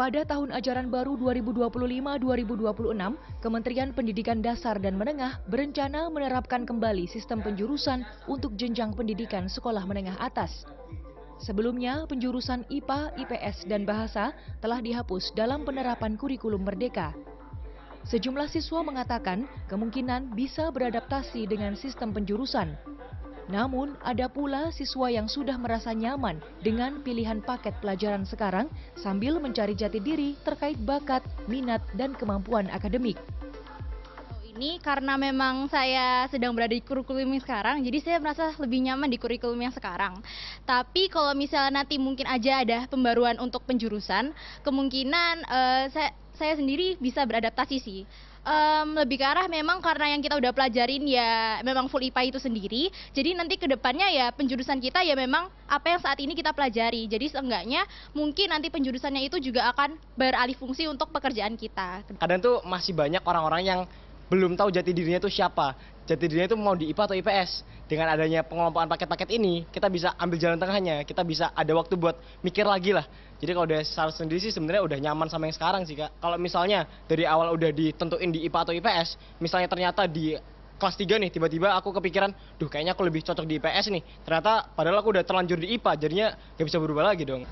Pada tahun ajaran baru 2025-2026, Kementerian Pendidikan Dasar dan Menengah berencana menerapkan kembali sistem penjurusan untuk jenjang pendidikan sekolah menengah atas. Sebelumnya, penjurusan IPA, IPS, dan Bahasa telah dihapus dalam penerapan kurikulum Merdeka. Sejumlah siswa mengatakan kemungkinan bisa beradaptasi dengan sistem penjurusan. Namun, ada pula siswa yang sudah merasa nyaman dengan pilihan paket pelajaran sekarang sambil mencari jati diri terkait bakat, minat, dan kemampuan akademik. Ini karena memang saya sedang berada di kurikulum yang sekarang, jadi saya merasa lebih nyaman di kurikulum yang sekarang. Tapi kalau misalnya nanti mungkin aja ada pembaruan untuk penjurusan, kemungkinan saya sendiri bisa beradaptasi sih. Lebih ke arah memang karena yang kita udah pelajarin ya memang full IPA itu sendiri, jadi nanti ke depannya ya penjurusan kita ya memang apa yang saat ini kita pelajari, jadi seenggaknya mungkin nanti penjurusannya itu juga akan beralih fungsi untuk pekerjaan kita. Kadang tuh masih banyak orang-orang yang belum tahu jati dirinya itu siapa, jati dirinya itu mau di IPA atau IPS. Dengan adanya pengelompokan paket-paket ini, kita bisa ambil jalan tengahnya, kita bisa ada waktu buat mikir lagi lah. Jadi kalau udah salah sendiri sih sebenarnya udah nyaman sama yang sekarang sih Kak. Kalau misalnya dari awal udah ditentuin di IPA atau IPS, misalnya ternyata di kelas 3 nih, tiba-tiba aku kepikiran, duh kayaknya aku lebih cocok di IPS nih. Ternyata padahal aku udah terlanjur di IPA, jadinya gak bisa berubah lagi dong.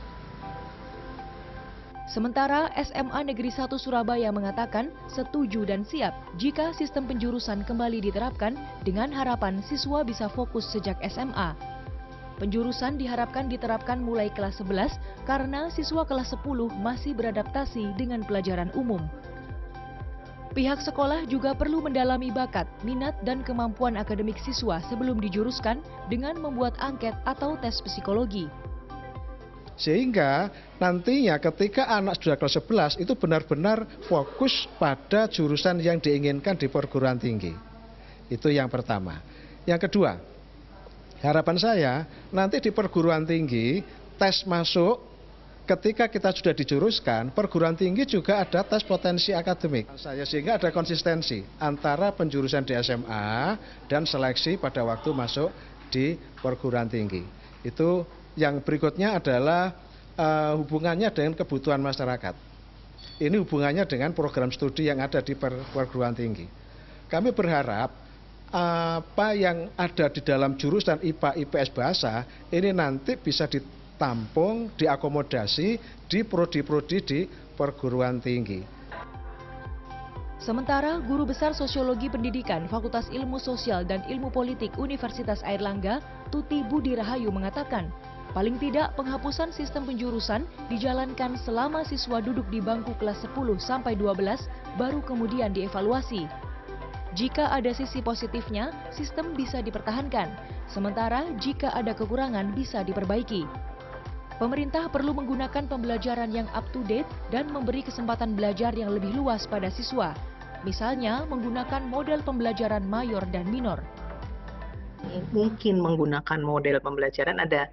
Sementara SMA Negeri 1 Surabaya mengatakan setuju dan siap jika sistem penjurusan kembali diterapkan dengan harapan siswa bisa fokus sejak SMA. Penjurusan diharapkan diterapkan mulai kelas 11 karena siswa kelas 10 masih beradaptasi dengan pelajaran umum. Pihak sekolah juga perlu mendalami bakat, minat, dan kemampuan akademik siswa sebelum dijuruskan dengan membuat angket atau tes psikologi. Sehingga nantinya ketika anak sudah kelas 11 itu benar-benar fokus pada jurusan yang diinginkan di perguruan tinggi. Itu yang pertama. Yang kedua, harapan saya nanti di perguruan tinggi tes masuk ketika kita sudah dijuruskan, perguruan tinggi juga ada tes potensi akademik. Sehingga ada konsistensi antara penjurusan di SMA dan seleksi pada waktu masuk di perguruan tinggi. Itu yang berikutnya adalah hubungannya dengan kebutuhan masyarakat. Ini hubungannya dengan program studi yang ada di perguruan tinggi. Kami berharap apa yang ada di dalam jurusan IPA, IPS, Bahasa ini nanti bisa ditampung, diakomodasi di prodi-prodi di perguruan tinggi. Sementara Guru Besar Sosiologi Pendidikan Fakultas Ilmu Sosial dan Ilmu Politik Universitas Airlangga, Tuti Budi Rahayu mengatakan, paling tidak penghapusan sistem penjurusan dijalankan selama siswa duduk di bangku kelas 10 sampai 12 baru kemudian dievaluasi. Jika ada sisi positifnya, sistem bisa dipertahankan. Sementara jika ada kekurangan bisa diperbaiki. Pemerintah perlu menggunakan pembelajaran yang up to date dan memberi kesempatan belajar yang lebih luas pada siswa. Misalnya menggunakan model pembelajaran mayor dan minor. Mungkin menggunakan model pembelajaran ada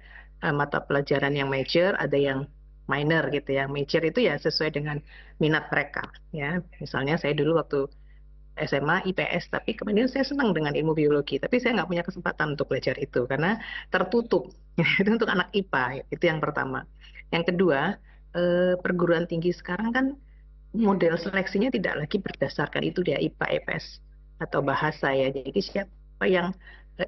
mata pelajaran yang major, ada yang minor gitu ya. Major itu ya sesuai dengan minat mereka ya. Misalnya saya dulu waktu SMA IPS, tapi kemudian saya senang dengan ilmu biologi, tapi saya nggak punya kesempatan untuk belajar itu karena tertutup. Itu untuk anak IPA, itu yang pertama. Yang kedua, perguruan tinggi sekarang kan model seleksinya tidak lagi berdasarkan itu dia IPA, IPS atau bahasa ya. Jadi siapa yang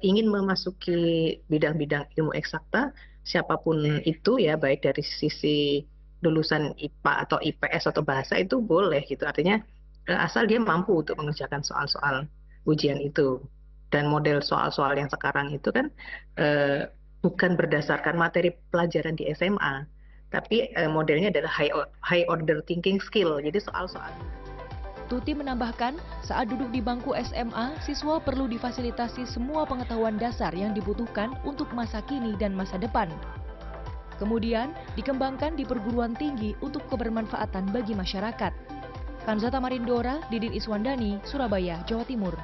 ingin memasuki bidang-bidang ilmu eksakta, siapapun itu ya, baik dari sisi lulusan IPA atau IPS atau bahasa itu boleh gitu. Artinya asal dia mampu untuk mengerjakan soal-soal ujian itu. Dan model soal-soal yang sekarang itu kan bukan berdasarkan materi pelajaran di SMA, tapi modelnya adalah high order thinking skill. Jadi soal-soal. Tuti menambahkan, saat duduk di bangku SMA, siswa perlu difasilitasi semua pengetahuan dasar yang dibutuhkan untuk masa kini dan masa depan. Kemudian, dikembangkan di perguruan tinggi untuk kebermanfaatan bagi masyarakat. Kanzata Marindora, Didin Iswandani, Surabaya, Jawa Timur.